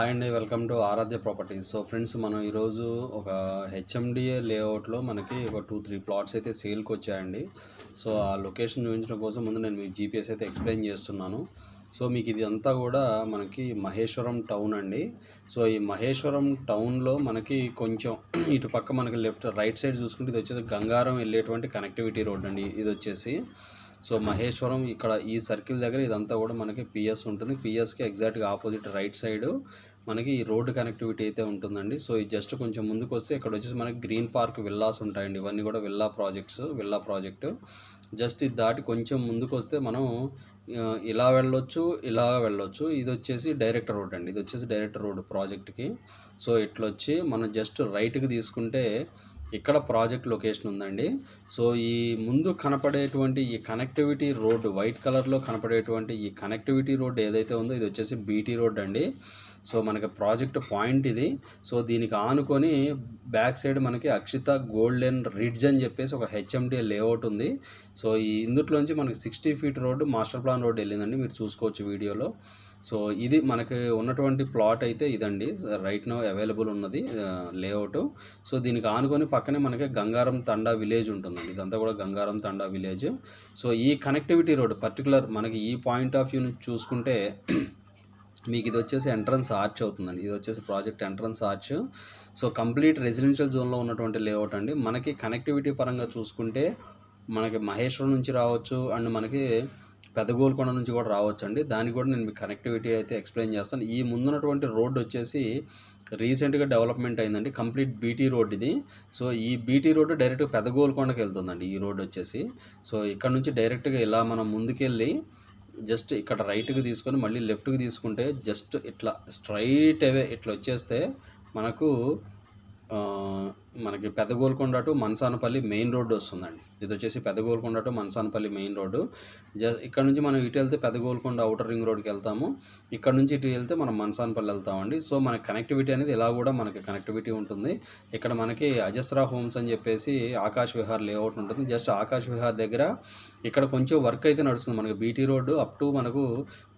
Hi అండి, welcome to Aaradhya properties. So friends, మనం ఈరోజు ఒక హెచ్ఎండిఏ లేఅవుట్లో మనకి ఒక 2-3 ప్లాట్స్ అయితే సేల్కి వచ్చాయండి. సో ఆ లొకేషన్ చూపించడం కోసం ముందు నేను మీకు జీపీఎస్ అయితే ఎక్స్ప్లెయిన్ చేస్తున్నాను. సో మీకు ఇది అంతా కూడా మనకి మహేశ్వరం టౌన్ అండి. సో ఈ మహేశ్వరం టౌన్లో మనకి కొంచెం ఇటు పక్క మనకి రైట్ సైడ్ చూసుకుంటే ఇది వచ్చేసి గంగారం వెళ్ళేటువంటి కనెక్టివిటీ రోడ్ అండి. ఇది వచ్చేసి సో మహేశ్వరం ఇక్కడ ఈ సర్కిల్ దగ్గర ఇదంతా కూడా మనకి పిఎస్ ఉంటుంది. పిఎస్కి ఎగ్జాక్ట్గా ఆపోజిట్ రైట్ సైడ్ మనకి ఈ రోడ్డు కనెక్టివిటీ అయితే ఉంటుందండి. సో ఇది జస్ట్ కొంచెం ముందుకు వస్తే ఇక్కడ వచ్చేసి మనకి గ్రీన్ పార్క్ విల్లాస్ ఉంటాయండి. ఇవన్నీ కూడా విల్లా ప్రాజెక్టు. జస్ట్ ఇది దాటి కొంచెం ముందుకు వస్తే మనం ఇలా వెళ్ళొచ్చు, ఇలా వెళ్ళొచ్చు. ఇది వచ్చేసి డైరెక్ట్ రోడ్ అండి. ఇది వచ్చేసి డైరెక్ట్ రోడ్ ప్రాజెక్ట్కి. సో ఇట్లా వచ్చి మనం జస్ట్ రైట్కి తీసుకుంటే ఇక్కడ ప్రాజెక్ట్ లొకేషన్ ఉందండి. సో ఈ ముందు కనపడేటువంటి ఈ కనెక్టివిటీ రోడ్డు, వైట్ కలర్లో కనపడేటువంటి ఈ కనెక్టివిటీ రోడ్డు ఏదైతే ఉందో ఇది వచ్చేసి బీటీ రోడ్ అండి. సో మనకి ప్రాజెక్ట్ పాయింట్ ఇది. సో దీనికి ఆనుకొని బ్యాక్ సైడ్ మనకి అక్షిత గోల్డెన్ రిడ్జ్ అని చెప్పేసి ఒక హెచ్ఎండిఏ లేఅవుట్ ఉంది. సో ఈ ఇందులోంచి మనకి 60 feet road master plan road వెళ్ళిందండి, మీరు చూసుకోవచ్చు వీడియోలో. సో ఇది మనకి ఉన్నటువంటి ప్లాట్ అయితే ఇదండి, రైట్ నౌ అవైలబుల్ ఉన్నది లేఅవుట్. సో దీనికి ఆనుకొని పక్కనే మనకి గంగారం తండా విలేజ్ ఉంటుందండి. ఇదంతా కూడా గంగారం తండా విలేజ్. సో ఈ కనెక్టివిటీ రోడ్ పర్టికులర్ మనకి ఈ పాయింట్ ఆఫ్ వ్యూ నుంచి చూసుకుంటే మీకు ఇది వచ్చేసి ఎంట్రన్స్ ఆర్చ్ అవుతుందండి. ఇది వచ్చేసి project entrance arch. So complete residential జోన్లో ఉన్నటువంటి లేఅవుట్ అండి. మనకి కనెక్టివిటీ పరంగా చూసుకుంటే మనకి మహేశ్వరం నుంచి రావచ్చు అండ్ మనకి పెదగోల్కొండ నుంచి కూడా రావచ్చు అండి. దానికి కూడా నేను మీకు కనెక్టివిటీ అయితే ఎక్స్ప్లెయిన్ చేస్తాను. ఈ ముందున్నటువంటి రోడ్డు వచ్చేసి రీసెంట్గా డెవలప్మెంట్ అయిందండి, కంప్లీట్ బీటీ రోడ్ ఇది. సో ఈ బీటీ రోడ్డు డైరెక్ట్గా పెదగోల్కొండకి వెళ్తుందండి ఈ రోడ్ వచ్చేసి. సో ఇక్కడ నుంచి డైరెక్ట్గా ఇలా మనం ముందుకెళ్ళి జస్ట్ ఇక్కడ రైట్కి తీసుకొని మళ్ళీ లెఫ్ట్కి తీసుకుంటే జస్ట్ ఇట్లా స్ట్రైట్ అవే ఇట్లా వచ్చేస్తే మనకి పెదగోల్కొండ టు మనసానపల్లి మెయిన్ రోడ్డు వస్తుందండి. ఇది వచ్చేసి పెదగోల్కొండ టు మనసానపల్లి మెయిన్ రోడ్డు. ఇక్కడ నుంచి మనం ఇటు వెళ్తే పెదగోల్కొండ అవుటర్ రింగ్ రోడ్కి వెళ్తాము, ఇక్కడ నుంచి ఇటు వెళ్తే మనం మనసానపల్లి వెళ్తామండి. సో మనకి కనెక్టివిటీ అనేది ఇలా కూడా మనకి కనెక్టివిటీ ఉంటుంది. ఇక్కడ మనకి అజస్రా హోమ్స్ అని చెప్పేసి ఆకాశ్ విహార్ లేఅవుట్ ఉంటుంది. జస్ట్ ఆకాశ్ విహార్ దగ్గర ఇక్కడ కొంచెం వర్క్ అయితే నడుస్తుంది. మనకి బీటీ రోడ్డు అప్ టు మనకు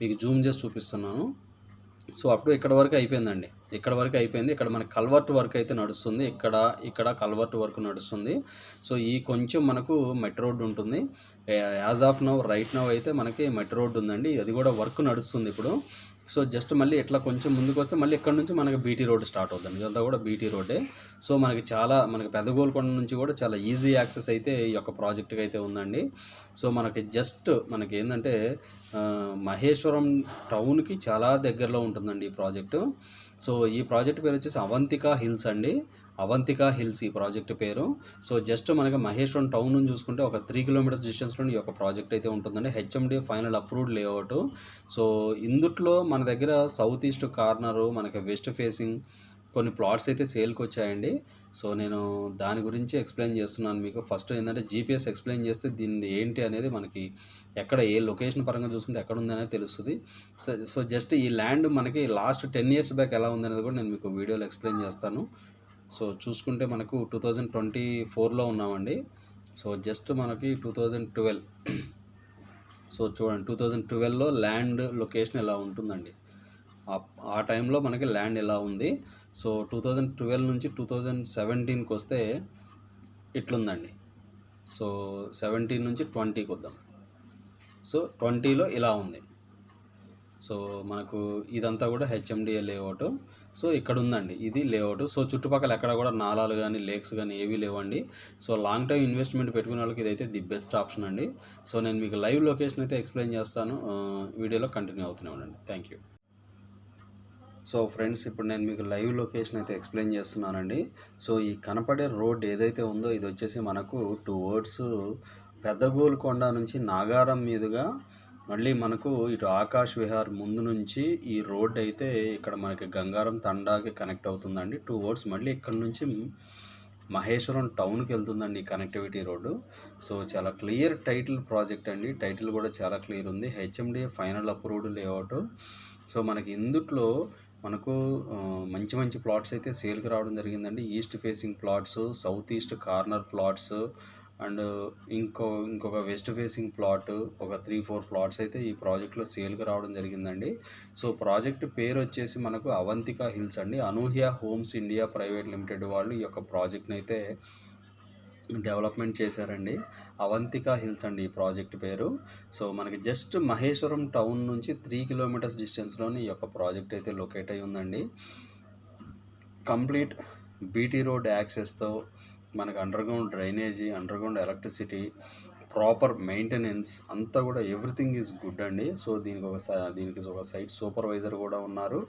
మీకు జూమ్ చేసి చూపిస్తున్నాను. సో అప్ టు ఇక్కడ వరకు అయిపోయిందండి, ఇక్కడ వరకు అయిపోయింది. ఇక్కడ మనకి కల్వర్ట్ వర్క్ అయితే నడుస్తుంది, ఇక్కడ కల్వర్ట్ వర్క్ నడుస్తుంది. సో ఈ కొంచెం మనకు మెట్ రోడ్ ఉంటుంది. As of now right now అయితే మనకి మెట్ రోడ్ ఉందండి, అది కూడా వర్క్ నడుస్తుంది ఇప్పుడు. సో జస్ట్ మళ్ళీ ఇట్లా కొంచెం ముందుకు వస్తే మళ్ళీ ఇక్కడ నుంచి మనకి బీటీ రోడ్ స్టార్ట్ అవుతుంది. ఇదంతా కూడా బీటీ రోడ్డే. సో మనకి పెదగోల్కొండ నుంచి కూడా చాలా ఈజీ యాక్సెస్ అయితే ఈ యొక్క ప్రాజెక్ట్కి అయితే ఉందండి. సో మనకి ఏంటంటే మహేశ్వరం టౌన్కి చాలా దగ్గరలో ఉంటుందండి ఈ ప్రాజెక్టు. సో ఈ ప్రాజెక్ట్ పేరు వచ్చేసి అవంతికా హిల్స్ అండి, అవంతికా హిల్స్ ఈ ప్రాజెక్ట్ పేరు. సో జస్ట్ మనకి మహేశ్వరం టౌన్ నుంచి చూసుకుంటే ఒక 3 కిలోమీటర్స్ డిస్టెన్స్లో ఈ యొక్క ప్రాజెక్ట్ అయితే ఉంటుందండి. HMD final approved layout. So ఇందుట్లో మన దగ్గర సౌత్ ఈస్ట్ కార్నరు, మనకి వెస్ట్ ఫేసింగ్ కొన్ని ప్లాట్స్ అయితే సేల్కి వచ్చాయండి. సో నేను దాని గురించి ఎక్స్ప్లెయిన్ చేస్తున్నాను మీకు. ఫస్ట్ ఏంటంటే జీపీఎస్ ఎక్స్ప్లెయిన్ చేస్తే దీన్ని ఏంటి అనేది మనకి ఎక్కడ ఏ లొకేషన్ పరంగా చూసుకుంటే ఎక్కడ ఉంది అనేది తెలుస్తుంది. సో జస్ట్ ఈ ల్యాండ్ మనకి లాస్ట్ 10 years బ్యాక్ ఎలా ఉంది అనేది కూడా నేను మీకు వీడియోలో ఎక్స్ప్లెయిన్ చేస్తాను. సో చూసుకుంటే మనకు 2024లో ఉన్నామండి. సో జస్ట్ మనకి 2012. సో చూడండి 2012లో ల్యాండ్ లొకేషన్ ఎలా ఉంటుందండి, ఆ టైంలో మనకి ల్యాండ్ ఎలా ఉంది. సో 2012 నుంచి 2017కి వస్తే ఇట్లుందండి. సో 17 నుంచి 20కి వద్దాం. సో 20లో ఇలా ఉంది. సో మనకు ఇదంతా కూడా హెచ్ఎండిఏ లేఅవుట్. సో ఇక్కడ ఉందండి, ఇది లేఅవుట్. సో చుట్టుపక్కల ఎక్కడ కూడా నాలాలు కానీ లేక్స్ కానీ ఏవీ లేవండి. సో లాంగ్ టైం ఇన్వెస్ట్మెంట్ పెట్టుకునే వాళ్ళకి ఇదైతే ది బెస్ట్ ఆప్షన్ అండి. సో నేను మీకు లైవ్ లొకేషన్ అయితే ఎక్స్ప్లెయిన్ చేస్తాను, వీడియోలో కంటిన్యూ అవుతూనే ఉండండి. Thank you. సో ఫ్రెండ్స్, ఇప్పుడు నేను మీకు లైవ్ లొకేషన్ అయితే ఎక్స్ప్లెయిన్ చేస్తున్నానండి. సో ఈ కనపడే రోడ్ ఏదైతే ఉందో ఇది వచ్చేసి మనకు టువర్డ్స్ పెద్దగోల్కొండ నుంచి నాగారం మీదుగా మళ్ళీ మనకు ఇటు ఆకాశ్ విహార్ ముందు నుంచి ఈ రోడ్ అయితే ఇక్కడ మనకి గంగారం తండాకి కనెక్ట్ అవుతుందండి. టువర్డ్స్ మళ్ళీ ఇక్కడ నుంచి మహేశ్వరం టౌన్కి వెళ్తుందండి ఈ కనెక్టివిటీ రోడ్డు. సో చాలా క్లియర్ టైటిల్ ప్రాజెక్ట్ అండి, టైటిల్ కూడా చాలా క్లియర్ ఉంది, HMDA final approved layout. So మనకి ఇందుట్లో మనకు మంచి మంచి ప్లాట్స్ అయితే సేల్కి రావడం జరిగిందండి. East facing plots, south east corner plots and ఇంకొక వెస్ట్ ఫేసింగ్ ప్లాట్, ఒక 3-4 ప్లాట్స్ అయితే ఈ ప్రాజెక్ట్లో సేల్కి రావడం జరిగిందండి. సో ప్రాజెక్ట్ పేరు వచ్చేసి మనకు అవంతిక హిల్స్ అండి. అనూహ్య హోమ్స్ ఇండియా ప్రైవేట్ లిమిటెడ్ వాళ్ళు ఈ యొక్క ప్రాజెక్ట్ని అయితే డెవలప్మెంట్ చేశారండి. అవంతిక హిల్స్ అండి ఈ ప్రాజెక్ట్ పేరు. సో మనకి జస్ట్ మహేశ్వరం టౌన్ నుంచి 3 కిలోమీటర్స్ డిస్టెన్స్లోని ఈ యొక్క ప్రాజెక్ట్ అయితే లొకేట్ అయి ఉందండి. కంప్లీట్ బీటీ రోడ్ యాక్సెస్తో మనకు underground drainage, underground electricity, proper maintenance అంతా కూడా ఎవ్రీథింగ్ ఈజ్ గుడ్ అండి. సో దీనికి ఒక సైట్ సూపర్వైజర్ కూడా ఉన్నారు.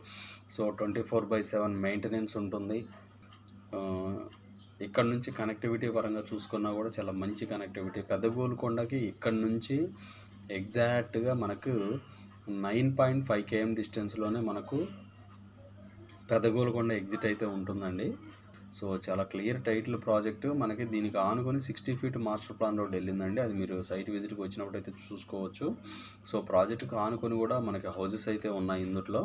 సో 24/7 మెయింటెనెన్స్ ఉంటుంది. ఇక్కడ నుంచి కనెక్టివిటీ పరంగా చూసుకున్నా కూడా చాలా మంచి కనెక్టివిటీ. పెద్ద గోల్కొండకి ఇక్కడ నుంచి ఎగ్జాక్ట్గా మనకు 9.5 km డిస్టెన్స్లోనే మనకు పెద్ద గోల్కొండ ఎగ్జిట్ అయితే ఉంటుందండి. సో చాలా క్లియర్ టైటిల్ ప్రాజెక్టు. మనకి దీనికి ఆనుకొని 60 feet మాస్టర్ ప్లాన్ రోడ్ వెళ్ళిందండి. అది మీరు సైట్ విజిట్కి వచ్చినప్పుడు అయితే చూసుకోవచ్చు. సో ప్రాజెక్టుకు ఆనుకొని కూడా మనకి హౌసెస్ అయితే ఉన్నాయి ఇందులో.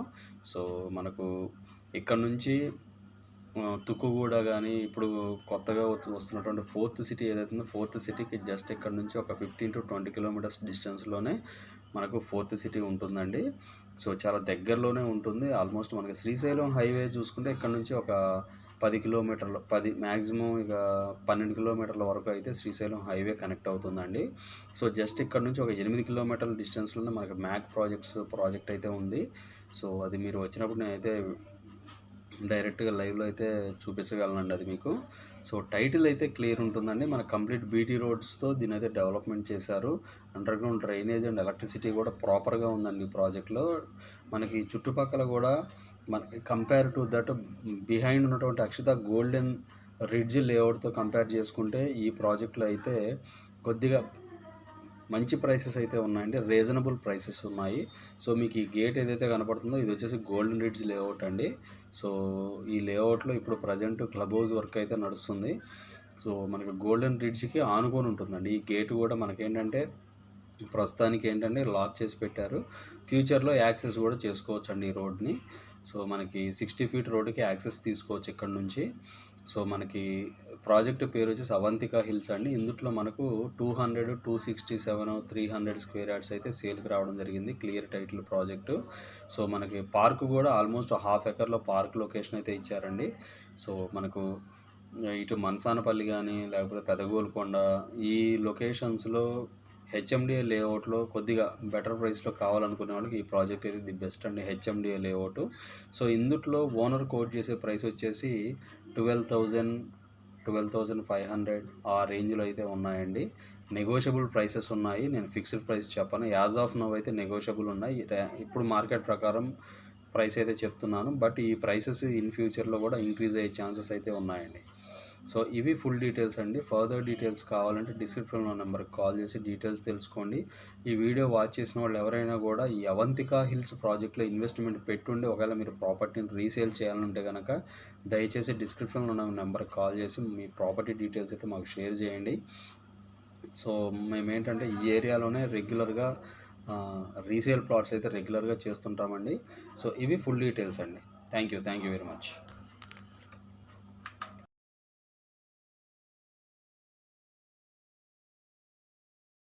సో మనకు ఇక్కడ నుంచి తుక్కుగూడ కానీ ఇప్పుడు కొత్తగా వస్తున్నటువంటి 4th సిటీ ఏదైతే ఉందో 4th సిటీకి జస్ట్ ఇక్కడ నుంచి ఒక 15 to 20 kilometers డిస్టెన్స్లోనే మనకు 4th సిటీ ఉంటుందండి. సో చాలా దగ్గరలోనే ఉంటుంది. ఆల్మోస్ట్ మనకి శ్రీశైలం హైవే చూసుకుంటే ఇక్కడ నుంచి ఒక 10 kilometers, 10 మ్యాక్సిమం ఇక 12 kilometers వరకు అయితే శ్రీశైలం హైవే కనెక్ట్ అవుతుందండి. సో జస్ట్ ఇక్కడ నుంచి ఒక 8 kilometers డిస్టెన్స్లోనే మనకి మ్యాక్ ప్రాజెక్ట్ అయితే ఉంది. సో అది మీరు వచ్చినప్పుడు నేనైతే డైరెక్ట్గా లైవ్లో అయితే చూపించగలనండి అది మీకు. సో టైటిల్ అయితే క్లియర్ ఉంటుందండి. మన కంప్లీట్ బీటీ రోడ్స్తో దీని అయితే డెవలప్మెంట్ చేశారు. అండర్గ్రౌండ్ డ్రైనేజ్ అండ్ ఎలక్ట్రిసిటీ కూడా ప్రాపర్గా ఉందండి ఈ ప్రాజెక్ట్లో. మనకి చుట్టుపక్కల కూడా మనకి కంపేర్ టు దట్ బిహైండ్ ఉన్నటువంటి అక్షిత గోల్డెన్ రిడ్జ్ లేఅవుట్తో కంపేర్ చేసుకుంటే ఈ ప్రాజెక్ట్లో అయితే కొద్దిగా మంచి ప్రైసెస్ అయితే ఉన్నాయండి. రీజనబుల్ ప్రైసెస్ ఉన్నాయి. సో మీకు ఈ గేట్ ఏదైతే కనపడుతుందో ఇది వచ్చేసి గోల్డెన్ రిడ్జ్ లేఅవుట్ అండి. సో ఈ లేఅవుట్లో ఇప్పుడు ప్రజెంట్ క్లబ్ హౌస్ వర్క్ అయితే నడుస్తుంది. సో మనకి గోల్డెన్ రిడ్జ్కి ఆనుకొని ఉంటుందండి. ఈ గేట్ కూడా మనకేంటంటే ప్రస్తుతానికి ఏంటంటే లాక్ చేసి పెట్టారు. ఫ్యూచర్లో యాక్సెస్ కూడా చేసుకోవచ్చు అండి ఈ రోడ్ని. సో మనకి 60 feet రోడ్డుకి యాక్సెస్ తీసుకోవచ్చు ఇక్కడ నుంచి. సో మనకి ప్రాజెక్ట్ పేరు వచ్చేసి అవంతిక హిల్స్ అండి. ఇందులో మనకు 200, 267, 300 square yards అయితే సేల్కి రావడం జరిగింది. Clear title project. సో మనకి పార్క్ కూడా ఆల్మోస్ట్ 1/2 acre పార్క్ లొకేషన్ అయితే ఇచ్చారండి. సో మనకు ఇటు మనసానపల్లి కానీ లేకపోతే పెదగోల్కొండ ఈ లొకేషన్స్లో హెచ్ఎండిఏ లేఅవుట్లో కొద్దిగా బెటర్ ప్రైస్లో కావాలనుకునే వాళ్ళకి ఈ ప్రాజెక్ట్ అయితే ది బెస్ట్ అండి. HMDA layout. సో ఇందులో ఓనర్ కోట్ చేసే ప్రైస్ వచ్చేసి 12,500 ఆ రేంజ్లో అయితే ఉన్నాయండి. నెగోషియబుల్ ప్రైసెస్ ఉన్నాయి. నేను ఫిక్స్డ్ ప్రైస్ చెప్పను. యాజ్ ఆఫ్ నవ్ అయితే నెగోషియబుల్ ఉన్నాయి. ఇప్పుడు మార్కెట్ ప్రకారం ప్రైస్ అయితే చెప్తున్నాను. బట్ ఈ ప్రైసెస్ ఇన్ ఫ్యూచర్లో కూడా ఇంక్రీజ్ అయ్యే ఛాన్సెస్ అయితే ఉన్నాయండి. సో ఇవి ఫుల్ డీటెయిల్స్ అండి. ఫర్దర్ డీటెయిల్స్ కావాలంటే డిస్క్రిప్షన్లో నెంబర్కి కాల్ చేసి డీటెయిల్స్ తెలుసుకోండి. ఈ వీడియో వాచ్ చేసిన వాళ్ళు ఎవరైనా కూడా ఈ అవంతిక హిల్స్ ప్రాజెక్ట్లో ఇన్వెస్ట్మెంట్ పెట్టుండి ఒకవేళ మీరు ప్రాపర్టీని రీసేల్ చేయాలంటే కనుక దయచేసి డిస్క్రిప్షన్లో ఉన్న నెంబర్కి కాల్ చేసి మీ ప్రాపర్టీ డీటెయిల్స్ అయితే మాకు షేర్ చేయండి. సో మేమేంటంటే ఈ ఏరియాలోనే రెగ్యులర్గా రీసేల్ ప్లాట్స్ అయితే రెగ్యులర్గా చేస్తుంటామండి. సో ఇవి ఫుల్ డీటెయిల్స్ అండి. Thank you very much.